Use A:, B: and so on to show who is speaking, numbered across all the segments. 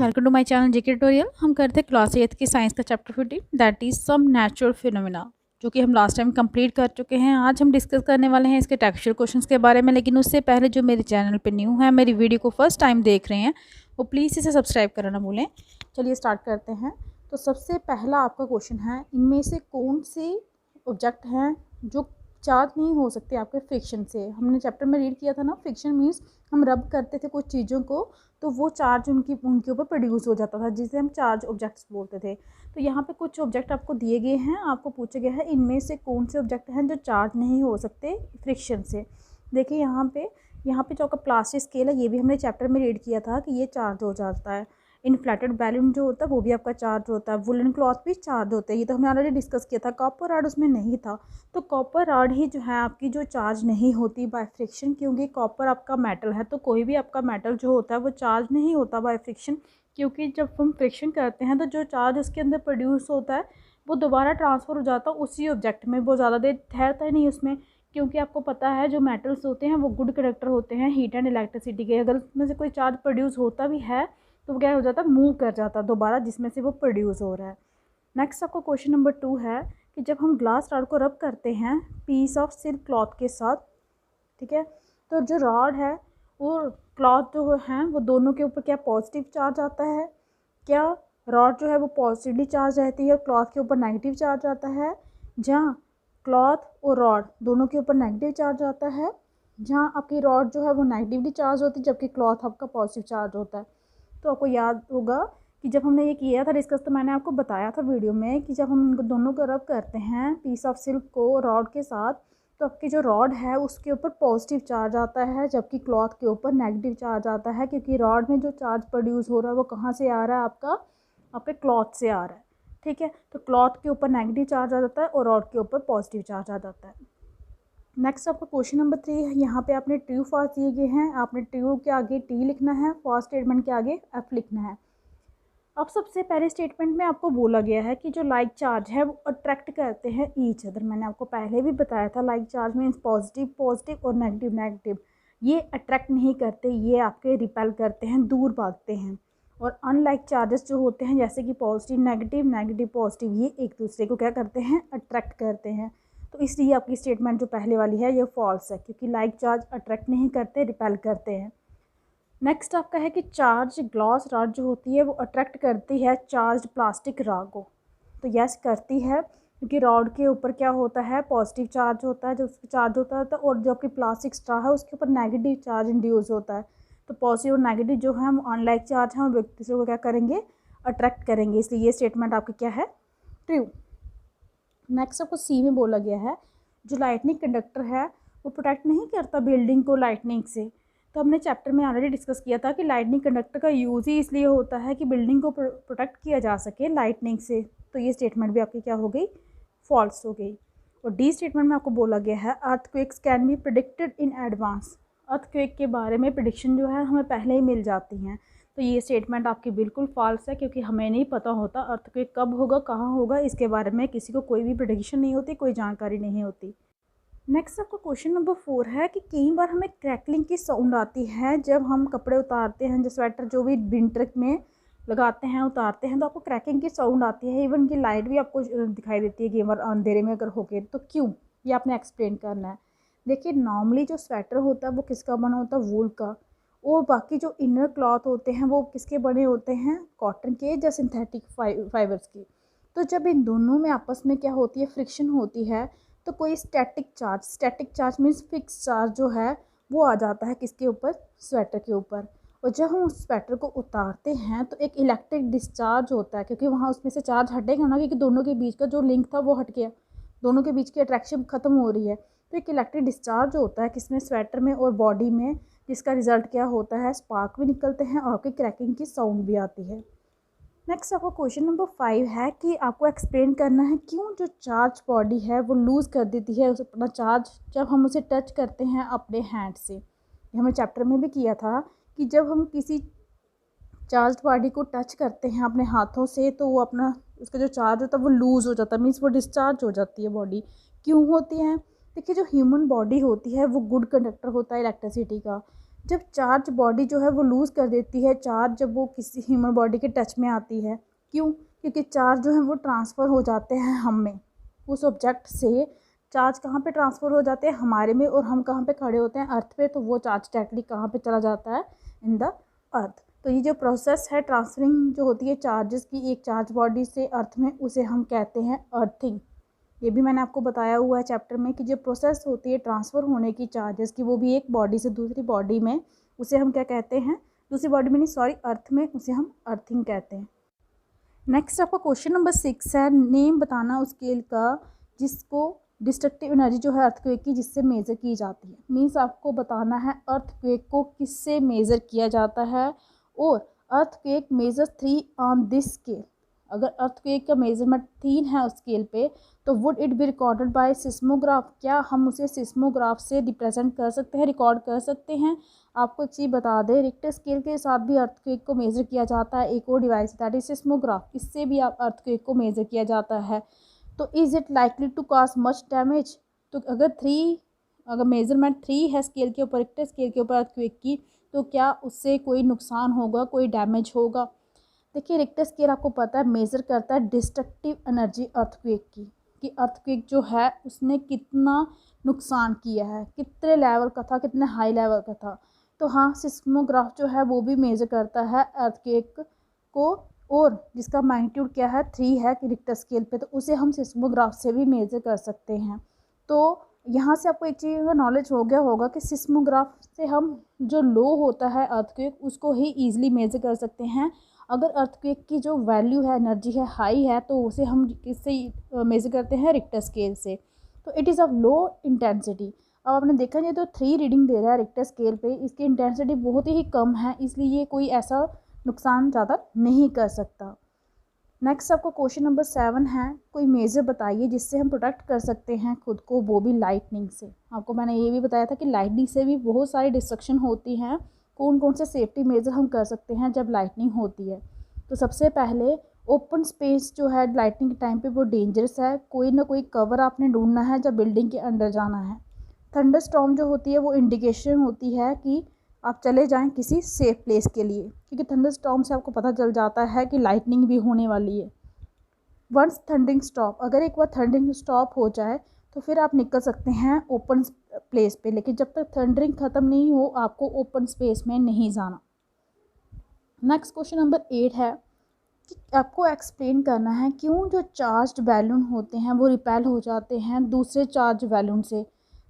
A: Welcome to my channel JK tutorial. हम करते हैं क्लास 8 की साइंस का chapter 15 that is some natural phenomena, जो कि हम लास्ट टाइम कंप्लीट कर चुके हैं। आज हम डिस्कस करने वाले हैं इसके टेक्सचर क्वेश्चंस के बारे में, लेकिन उससे पहले जो मेरे चैनल पे न्यू है, मेरी वीडियो को फर्स्ट टाइम देख रहे हैं, वो प्लीज़ इसे सब्सक्राइब करना ना भूलें। चलिए स्टार्ट करते हैं। तो सबसे पहला आपका क्वेश्चन है, इनमें से कौन से ऑब्जेक्ट हैं जो चार्ज नहीं हो सकते आपके फ्रिक्शन से। हमने चैप्टर में रीड किया था ना, फ्रिक्शन मीन्स हम रब करते थे कुछ चीज़ों को तो वो चार्ज उनके ऊपर प्रोड्यूस हो जाता था, जिसे हम चार्ज ऑब्जेक्ट्स बोलते थे। तो यहाँ पे कुछ ऑब्जेक्ट आपको दिए गए हैं, आपको पूछा गया है इनमें से कौन से ऑब्जेक्ट हैं जो चार्ज नहीं हो सकते फ्रिक्शन से। देखिए यहाँ पे जो आपका प्लास्टिक स्केल है, ये भी हमने चैप्टर में रीड किया था कि ये चार्ज हो जाता है। इन्फ्लेटेड बैलून जो होता है वो भी आपका चार्ज होता है। वुलन क्लॉथ भी चार्ज होते हैं, ये तो हमने ऑलरेडी डिस्कस किया था। कॉपर रॉड उसमें नहीं था, तो कॉपर रॉड ही जो है आपकी जो चार्ज नहीं होती बाय फ्रिक्शन, क्योंकि कॉपर आपका मेटल है। तो कोई भी आपका मेटल जो होता है वो चार्ज नहीं होता बाय फ्रिक्शन, क्योंकि जब हम फ्रिक्शन करते हैं तो जो चार्ज उसके अंदर प्रोड्यूस होता है वो दोबारा ट्रांसफ़र हो जाता है उसी ऑब्जेक्ट में, वो ज़्यादा देर ठहरता ही नहीं उसमें। क्योंकि आपको पता है जो मेटल्स होते हैं वो गुड कंडक्टर होते हैं हीट एंड इलेक्ट्रिसिटी के। अगर उसमें से कोई चार्ज प्रोड्यूस होता भी है तो वो क्या हो जाता है, मूव कर जाता है दोबारा जिसमें से वो प्रोड्यूस हो रहा है। नेक्स्ट आपका क्वेश्चन नंबर 2 है कि जब हम ग्लास रॉड को रब करते हैं पीस ऑफ सिल्क क्लॉथ के साथ, ठीक है, तो जो रॉड है वो क्लॉथ जो है वो दोनों के ऊपर क्या पॉजिटिव चार्ज आता है? क्या रॉड जो है वो पॉजिटिवली चार्ज रहती है और क्लॉथ के ऊपर नेगेटिव चार्ज आता है? जहाँ क्लॉथ और रॉड दोनों के ऊपर नेगेटिव चार्ज आता है, जहाँ आपकी रॉड जो है वो नेगेटिवली चार्ज होती है जबकि क्लॉथ आपका पॉजिटिव चार्ज होता है। तो आपको याद होगा कि जब हमने ये किया था डिस्कस, तो मैंने आपको बताया था वीडियो में कि जब हम इनको दोनों को रब करते हैं पीस ऑफ सिल्क को रॉड के साथ, तो आपकी जो रॉड है उसके ऊपर पॉजिटिव चार्ज आता है जबकि क्लॉथ के ऊपर नेगेटिव चार्ज आता है, क्योंकि रॉड में जो चार्ज प्रोड्यूस हो रहा है वो कहाँ से आ रहा है, आपके क्लॉथ से आ रहा है। ठीक है, तो क्लॉथ के ऊपर नेगेटिव चार्ज आ जाता है और रॉड के ऊपर पॉजिटिव चार्ज आ जाता है। नेक्स्ट आपका क्वेश्चन नंबर 3 है। यहाँ पे आपने ट्रू फॉल्स दिए गए हैं, आपने ट्रू के आगे टी लिखना है, फॉल्स स्टेटमेंट के आगे एफ लिखना है। अब सबसे पहले स्टेटमेंट में आपको बोला गया है कि जो लाइक चार्ज है वो अट्रैक्ट करते हैं ईच अदर। मैंने आपको पहले भी बताया था like charge means positive positive और नेगेटिव नेगेटिव। ये अट्रैक्ट नहीं करते, ये आपके रिपेल करते हैं, दूर भागते हैं। और अनलाइक चार्जेस जो होते हैं जैसे कि पॉजिटिव नेगेटिव नेगेटिव पॉजिटिव, ये एक दूसरे को क्या करते हैं, अट्रैक्ट करते हैं। तो इसलिए आपकी स्टेटमेंट जो पहले वाली है ये फॉल्स है, क्योंकि लाइक चार्ज अट्रैक्ट नहीं करते, रिपेल करते हैं। नेक्स्ट आपका है कि चार्ज ग्लास रॉड जो होती है वो अट्रैक्ट करती है चार्ज प्लास्टिक रॉड को। तो यस करती है, क्योंकि रॉड के ऊपर क्या होता है, पॉजिटिव चार्ज होता है जो उसका चार्ज होता है, और जो आपकी प्लास्टिक स्ट्रा है उसके ऊपर नेगेटिव चार्ज इंड्यूस होता है। तो पॉजिटिव और नेगेटिव जो है वो अनलाइक चार्ज हैं और एक दूसरे को क्या करेंगे, अट्रैक्ट करेंगे। इसलिए ये स्टेटमेंट आपकी क्या है, ट्रू। नेक्स्ट आपको सी में बोला गया है जो लाइटनिंग कंडक्टर है वो प्रोटेक्ट नहीं करता बिल्डिंग को लाइटनिंग से। तो हमने चैप्टर में ऑलरेडी डिस्कस किया था कि लाइटनिंग कंडक्टर का यूज़ ही इसलिए होता है कि बिल्डिंग को प्रोटेक्ट किया जा सके लाइटनिंग से। तो ये स्टेटमेंट भी आपकी क्या हो गई, फॉल्स हो गई। और डी स्टेटमेंट में आपको बोला गया है earthquakes can be predicted in advance. Earthquake के बारे में प्रिडिक्शन जो है हमें पहले ही मिल जाती हैं। तो ये स्टेटमेंट आपकी बिल्कुल फॉल्स है, क्योंकि हमें नहीं पता होता अर्थक्वेक कब होगा, कहाँ होगा, इसके बारे में किसी को कोई भी प्रिडिक्शन नहीं होती, कोई जानकारी नहीं होती। नेक्स्ट आपका क्वेश्चन नंबर 4 है कि कई बार हमें क्रैकलिंग की साउंड आती है जब हम कपड़े उतारते हैं, जो स्वेटर जो भी विंटर में लगाते हैं उतारते हैं, तो आपको क्रैकिंग की साउंड आती है। इवन की लाइट भी आपको दिखाई देती है कि बार अंधेरे में अगर होके, तो क्यों, ये आपने एक्सप्लेन करना है। देखिए नॉर्मली जो स्वेटर होता है वो किसका बना होता है, वूल का। और बाकी जो इनर क्लॉथ होते हैं वो किसके बने होते हैं, कॉटन के या सिंथेटिक फाइबर्स के। तो जब इन दोनों में आपस में क्या होती है, फ्रिक्शन होती है, तो कोई static charge means fix charge जो है वो आ जाता है किसके ऊपर, स्वेटर के ऊपर। और जब हम उस स्वेटर को उतारते हैं तो एक इलेक्ट्रिक डिस्चार्ज होता है, क्योंकि वहाँ उसमें से चार्ज हटेगा ना, क्योंकि दोनों के बीच का जो लिंक था वो हट गया, दोनों के बीच की अट्रैक्शन ख़त्म हो रही है। तो एक इलेक्ट्रिक डिस्चार्ज होता है किसमें, स्वेटर में और बॉडी में, जिसका रिजल्ट क्या होता है, स्पार्क भी निकलते हैं और आपकी क्रैकिंग की साउंड भी आती है। नेक्स्ट आपका क्वेश्चन नंबर 5 है कि आपको एक्सप्लेन करना है क्यों जो चार्ज बॉडी है वो लूज़ कर देती है उस अपना चार्ज जब हम उसे टच करते हैं अपने हैंड से। ये हमने चैप्टर में भी किया था कि जब हम किसी चार्ज बॉडी को टच करते हैं अपने हाथों से तो वो अपना उसका जो चार्ज होता है वो लूज़ हो जाता है, मीन्स वो डिस्चार्ज हो जाती है बॉडी। क्यों होती है? देखिए जो ह्यूमन बॉडी होती है वो गुड कंडक्टर होता है इलेक्ट्रिसिटी का। जब चार्ज बॉडी जो है वो लूज़ कर देती है चार्ज, जब वो किसी ह्यूमन बॉडी के टच में आती है, क्यों? क्योंकि चार्ज जो है वो ट्रांसफ़र हो जाते हैं हम में, उस ऑब्जेक्ट से चार्ज कहाँ पे ट्रांसफ़र हो जाते हैं? हमारे में। और हम कहाँ पे खड़े होते हैं? अर्थ पे। तो वो चार्ज डायरेक्टली कहाँ पे चला जाता है? In the earth. तो ये जो प्रोसेस है ट्रांसफरिंग जो होती है चार्जेस की एक चार्ज बॉडी से अर्थ में, उसे हम कहते हैं अर्थिंग। ये भी मैंने आपको बताया हुआ है चैप्टर में कि जो प्रोसेस होती है ट्रांसफ़र होने की चार्जेस की, वो भी एक बॉडी से दूसरी बॉडी में, उसे हम क्या कहते हैं? दूसरी बॉडी में नहीं, सॉरी, अर्थ में, उसे हम अर्थिंग कहते हैं। नेक्स्ट आपका क्वेश्चन नंबर 6 है, नेम बताना उस स्केल का जिसको डिस्ट्रक्टिव एनर्जी जो है अर्थक्वेक की जिससे मेज़र की जाती है। मीन्स आपको बताना है अर्थक्वेक को किससे मेज़र किया जाता है, और earthquake measure 3 on this scale. अगर अर्थक्वेक का मेजरमेंट 3 है उस स्केल पे, तो would it be recorded by seismograph? क्या हम उसे सिस्मोग्राफ से रिप्रेजेंट कर सकते हैं, रिकॉर्ड कर सकते हैं? आपको एक चीज़ बता दें, रिक्टर स्केल के साथ भी अर्थक्वेक को मेज़र किया जाता है एक और डिवाइस, दैट इज सिस्मोग्राफ। इससे भी आप अर्थक्वेक को मेज़र किया जाता है। तो is it likely to cause much damage? तो अगर मेज़रमेंट 3 है स्केल के ऊपर, रिक्टर स्केल के ऊपर अर्थक्वेक की, तो क्या उससे कोई नुकसान होगा, कोई डैमेज होगा? देखिए, रिक्टर स्केल आपको पता है मेज़र करता है डिस्ट्रक्टिव एनर्जी अर्थक्वेक की, कि अर्थक्वेक जो है उसने कितना नुकसान किया है, कितने लेवल का था, कितने हाई लेवल का था। तो हाँ, सिस्मोग्राफ जो है वो भी मेज़र करता है अर्थक्वेक को, और जिसका मैग्नीट्यूड क्या है 3 है कि रिक्टर स्केल पे, तो उसे हम सिस्मोग्राफ से भी मेज़र कर सकते हैं। तो यहाँ से आपको एक चीज़ का नॉलेज हो गया होगा कि सिस्मोग्राफ से हम जो लो होता है अर्थक्वेक उसको ही ईजिली मेज़र कर सकते हैं। अगर अर्थक्वेक की जो वैल्यू है, एनर्जी है, हाई है, तो उसे हम किससे मेज़र करते हैं? रिक्टर स्केल से। तो it is of low intensity. अब आपने देखा ये तो 3 रीडिंग दे रहा है रिक्टर स्केल पे, इसकी इंटेंसिटी बहुत ही कम है, इसलिए ये कोई ऐसा नुकसान ज़्यादा नहीं कर सकता। नेक्स्ट आपको क्वेश्चन नंबर 7 है, कोई मेजर बताइए जिससे हम प्रोटेक्ट कर सकते हैं खुद को, वो भी लाइटनिंग से। आपको मैंने ये भी बताया था कि लाइटनिंग से भी बहुत सारी डिस्ट्रक्शन होती हैं। कौन कौन से सेफ्टी मेजर हम कर सकते हैं जब लाइटनिंग होती है? तो सबसे पहले ओपन स्पेस जो है लाइटनिंग के टाइम पे वो डेंजरस है, कोई ना कोई कवर आपने ढूंढना है जब बिल्डिंग के अंदर जाना है। थंडर स्टॉर्म जो होती है वो इंडिकेशन होती है कि आप चले जाएं किसी सेफ प्लेस के लिए, क्योंकि थंडर स्टॉर्म से आपको पता चल जाता है कि लाइटनिंग भी होने वाली है। वंस थंडरिंग स्टॉप, अगर एक बार थंडरिंग स्टॉप हो जाए तो फिर आप निकल सकते हैं ओपन प्लेस पे, लेकिन जब तक थंडरिंग ख़त्म नहीं हो आपको ओपन स्पेस में नहीं जाना। नेक्स्ट क्वेश्चन नंबर 8 है कि आपको एक्सप्लेन करना है क्यों जो चार्ज्ड बैलून होते हैं वो रिपेल हो जाते हैं दूसरे चार्ज बैलून से,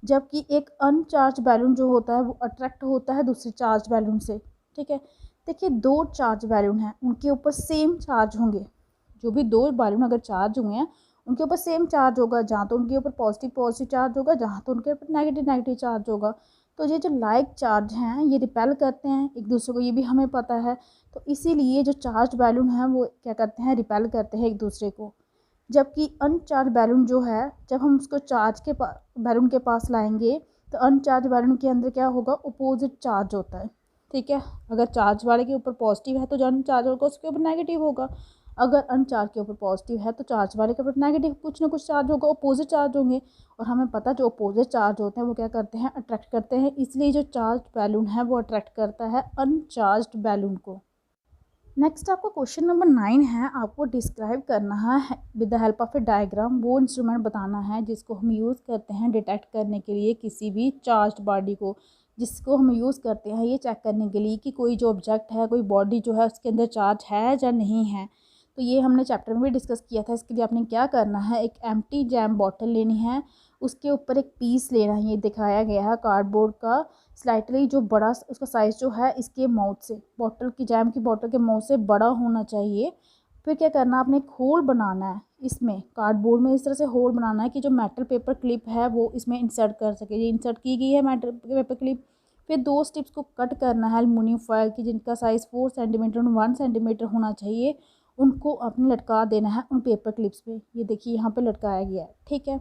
A: जबकि एक अनचार्ज बैलून जो होता है वो अट्रैक्ट होता है दूसरे चार्ज बैलून से। ठीक है, देखिए 2 चार्ज बैलून हैं, उनके ऊपर सेम चार्ज होंगे। जो भी 2 बैलून अगर चार्ज हुए हैं उनके ऊपर सेम चार्ज होगा, जहाँ तो उनके ऊपर पॉजिटिव पॉजिटिव चार्ज होगा, जहाँ तो उनके ऊपर नेगेटिव नेगेटिव चार्ज होगा। तो ये जो लाइक चार्ज हैं ये रिपेल करते हैं एक दूसरे को, ये भी हमें पता है। तो इसीलिए जो चार्ज बैलून हैं वो क्या करते हैं? रिपेल करते हैं एक दूसरे को। जबकि अनचार्ज बैलून जो है, जब हम उसको चार्ज के बैलून के पास लाएंगे तो अनचार्ज बैलून के अंदर क्या होगा? अपोजिट चार्ज होता है। ठीक है, अगर चार्ज वाले के ऊपर पॉजिटिव है तो जो अनचार्ज होगा उसके ऊपर नेगेटिव होगा। अगर अनचार्ज के ऊपर पॉजिटिव है तो चार्ज वाले के ऊपर नेगेटिव, कुछ ना कुछ चार्ज होगा, अपोजिट चार्ज होंगे। और हमें पता जो अपोजिट चार्ज होते हैं वो क्या करते हैं? अट्रैक्ट करते हैं। इसलिए जो चार्ज बैलून है वो अट्रैक्ट करता है अनचार्ज बैलून को। नेक्स्ट आपको क्वेश्चन नंबर 9 है, आपको डिस्क्राइब करना है with the help of A diagram, वो इंस्ट्रूमेंट बताना है जिसको हम यूज़ करते हैं डिटेक्ट करने के लिए किसी भी चार्ज बॉडी को, जिसको हम यूज़ करते हैं ये चेक करने के लिए कि कोई जो ऑब्जेक्ट है, कोई बॉडी जो है उसके अंदर चार्ज है या नहीं है। तो ये हमने चैप्टर में भी डिस्कस किया था। इसके लिए आपने क्या करना है, एक एम्प्टी जैम बॉटल लेनी है, उसके ऊपर एक पीस लेना है, ये दिखाया गया है कार्डबोर्ड का, स्लाइटली जो बड़ा उसका साइज़ जो है इसके माउथ से, बॉटल की जैम की बॉटल के माउथ से बड़ा होना चाहिए। फिर क्या करना है, आपने एक होल बनाना है इसमें, कार्डबोर्ड में इस तरह से होल बनाना है कि जो मेटल पेपर क्लिप है वो इसमें इंसर्ट कर सके। ये इंसर्ट की गई है मेटल पेपर क्लिप। फिर 2 स्ट्रिप्स को कट करना है एल्युमिनियम फॉयल की, जिनका साइज़ 4 सेंटीमीटर और 1 सेंटीमीटर होना चाहिए। उनको आपने लटका देना है उन पेपर क्लिप्स पे। ये देखिए यहाँ पे लटकाया गया है। ठीक है,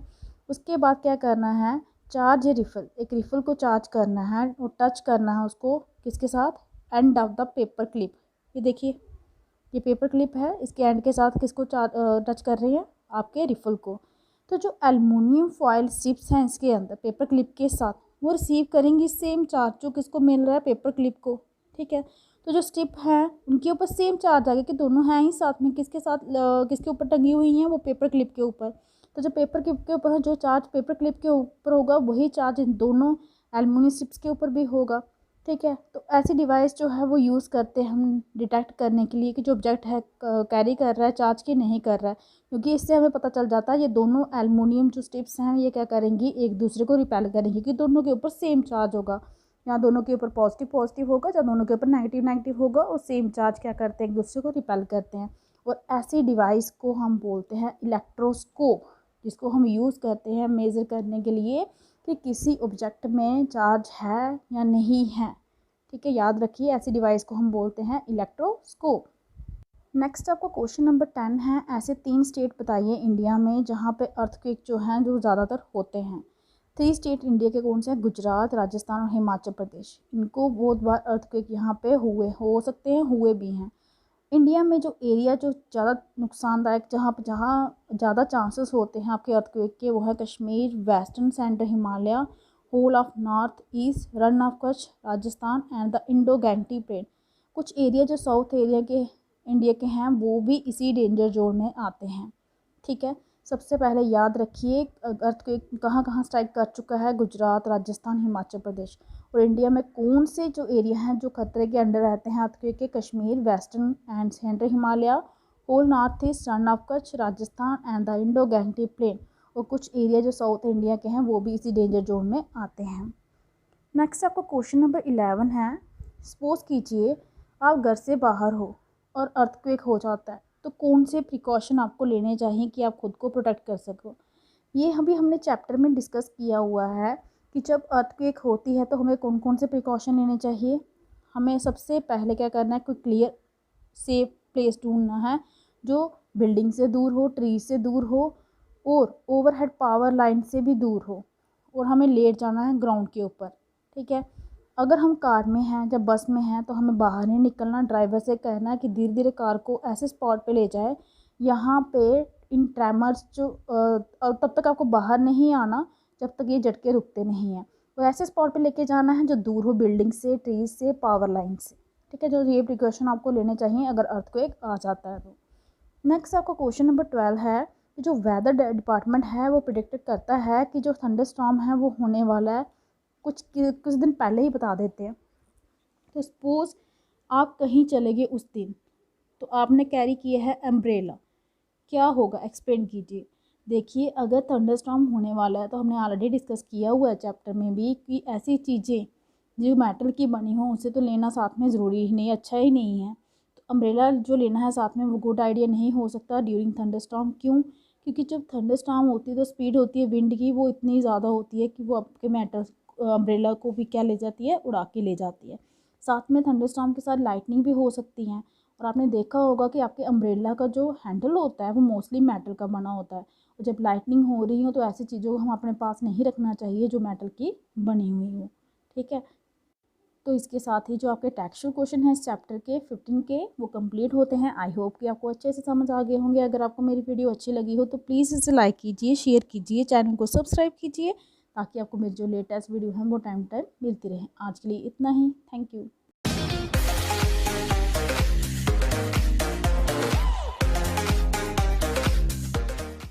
A: उसके बाद क्या करना है, चार्ज ए रिफल, एक रिफल को चार्ज करना है और टच करना है उसको किसके साथ? End of the paper clip. ये देखिए ये पेपर क्लिप है, इसके एंड के साथ किसको टच कर रही है? आपके रिफल को। तो जो एल्युमिनियम फॉयल स्ट्रिप्स हैं इसके अंदर पेपर क्लिप के साथ, वो रिसीव करेंगी सेम चार्ज जो किसको मिल रहा है, पेपर क्लिप को। ठीक है, तो जो स्टिप है उनके ऊपर सेम चार्ज आ गया कि दोनों हैं ही साथ में, किसके साथ किसके ऊपर टंगी हुई हैं, वो पेपर क्लिप के ऊपर। तो जो पेपर क्लिप के ऊपर जो चार्ज पेपर क्लिप के ऊपर होगा वही चार्ज इन दोनों एल्युमिनियम स्ट्रिप्स के ऊपर भी होगा। ठीक है, तो ऐसी डिवाइस जो है वो यूज़ करते हैं हम डिटेक्ट करने के लिए कि जो ऑब्जेक्ट है कैरी कर रहा है चार्ज की नहीं कर रहा है, क्योंकि इससे हमें पता चल जाता है ये दोनों एल्युमिनियम जो स्ट्रिप्स हैं ये क्या करेंगी, एक दूसरे को रिपेल करेंगी, कि दोनों के ऊपर सेम चार्ज होगा। या दोनों के ऊपर पॉजिटिव पॉजिटिव होगा, या दोनों के ऊपर नेगेटिव नेगेटिव होगा, और सेम चार्ज क्या करते हैं, एक दूसरे को रिपेल करते हैं। और ऐसी डिवाइस को हम बोलते हैं इलेक्ट्रोस्कोप, जिसको हम यूज़ करते हैं मेज़र करने के लिए कि किसी ऑब्जेक्ट में चार्ज है या नहीं है। ठीक है, याद रखिए ऐसी डिवाइस को हम बोलते हैं इलेक्ट्रोस्कोप। नेक्स्ट आपका क्वेश्चन नंबर 10 है, ऐसे 3 स्टेट बताइए इंडिया में जहाँ पे अर्थक्वेक जो हैं जो ज़्यादातर होते हैं। 3 स्टेट इंडिया के कौन से हैं, गुजरात, राजस्थान और हिमाचल प्रदेश। इनको बहुत बार अर्थक्वेक यहाँ पे हो सकते हैं, हुए भी हैं। इंडिया में जो एरिया जो ज़्यादा नुकसानदायक, जहाँ ज़्यादा चांसेस होते हैं आपके अर्थक्वेक के, वो है Kashmir, western central Himalaya, whole of north east, run of Kutch, Rajasthan and the Indo Gangetic plain. कुछ एरिया जो साउथ एरिया के इंडिया के हैं वो भी इसी डेंजर जोन में आते हैं। ठीक है, सबसे पहले याद रखिए अर्थक्वेक कहाँ कहाँ स्ट्राइक कर चुका है, गुजरात, राजस्थान, हिमाचल प्रदेश। और इंडिया में कौन से जो एरिया हैं जो खतरे के अंडर रहते हैं अर्थक्वेक के, Kashmir, western and central Himalaya, whole north east, run of Kutch, Rajasthan and the Indo Gangetic plain. और कुछ एरिया जो साउथ इंडिया के हैं वो भी इसी डेंजर जोन में आते हैं। नेक्स्ट आपका क्वेश्चन नंबर 11 है, सपोज कीजिए आप घर से बाहर हो और अर्थक्वेक हो जाता है, तो कौन से प्रिकॉशन आपको लेने चाहिए कि आप खुद को प्रोटेक्ट कर सको। ये अभी हमने चैप्टर में डिस्कस किया हुआ है कि जब अर्थक्वेक होती है तो हमें कौन कौन से प्रिकॉशन लेने चाहिए। हमें सबसे पहले क्या करना है, कोई क्लियर सेफ प्लेस ढूंढना है जो बिल्डिंग से दूर हो, ट्री से दूर हो और ओवरहेड पावर लाइन से भी दूर हो, और हमें लेट जाना है ग्राउंड के ऊपर। ठीक है, अगर हम कार में हैं, जब बस में हैं, तो हमें बाहर नहीं निकलना, ड्राइवर से कहना है कि धीरे धीरे कार को ऐसे स्पॉट पे ले जाए यहाँ पे इन ट्रैमर्स जो तब तक आपको बाहर नहीं आना जब तक ये झटके रुकते नहीं हैं। तो ऐसे स्पॉट पे लेके जाना है जो दूर हो बिल्डिंग से, ट्रीज से, पावर लाइन से। ठीक है, जो ये प्रिकॉशन आपको लेने चाहिए अगर अर्थक्वेक आ जाता है तो। नेक्स्ट आपका क्वेश्चन नंबर 12 है कि जो वेदर डिपार्टमेंट है वो प्रिडिक्ट करता है कि जो थंडरस्टॉर्म है वो होने वाला है, कुछ दिन पहले ही बता देते हैं। तो सपोज़ आप कहीं चले गए उस दिन, तो आपने कैरी किया है अम्ब्रेला, क्या होगा एक्सप्लेन कीजिए। देखिए, अगर थंडरस्टॉर्म होने वाला है तो हमने ऑलरेडी डिस्कस किया हुआ है चैप्टर में भी कि ऐसी चीज़ें जो मेटल की बनी हो उसे तो लेना साथ में ज़रूरी ही नहीं, अच्छा ही नहीं है। तो अम्ब्रेला जो लेना है साथ में वो गुड आइडिया नहीं हो सकता ड्यूरिंग थंडरस्टॉर्म। क्यों? क्योंकि जब थंडरस्टॉर्म होती है तो स्पीड होती है विंड की, वो इतनी ज़्यादा होती है कि वो आपके मेटल अम्ब्रेला को भी क्या ले जाती है, उड़ा के ले जाती है। साथ में थंडरस्टॉर्म के साथ लाइटनिंग भी हो सकती हैं। और आपने देखा होगा कि आपके अम्ब्रेला का जो हैंडल होता है वो मोस्टली मेटल का बना होता है, और जब लाइटनिंग हो रही हो तो ऐसी चीज़ों को हम अपने पास नहीं रखना चाहिए जो मेटल की बनी हुई हो। ठीक है, तो इसके साथ ही जो आपके टेक्सचुअल क्वेश्चन है इस चैप्टर के 15 के वो कंप्लीट होते हैं। आई होप कि आपको अच्छे से समझ आ गए होंगे। अगर आपको मेरी वीडियो अच्छी लगी हो तो प्लीज़ इसे लाइक कीजिए, शेयर कीजिए, चैनल को सब्सक्राइब कीजिए, ताकि आपको मेरी जो लेटेस्ट वीडियो है वो टाइम टाइम मिलती रहे। आज के लिए इतना ही, थैंक यू।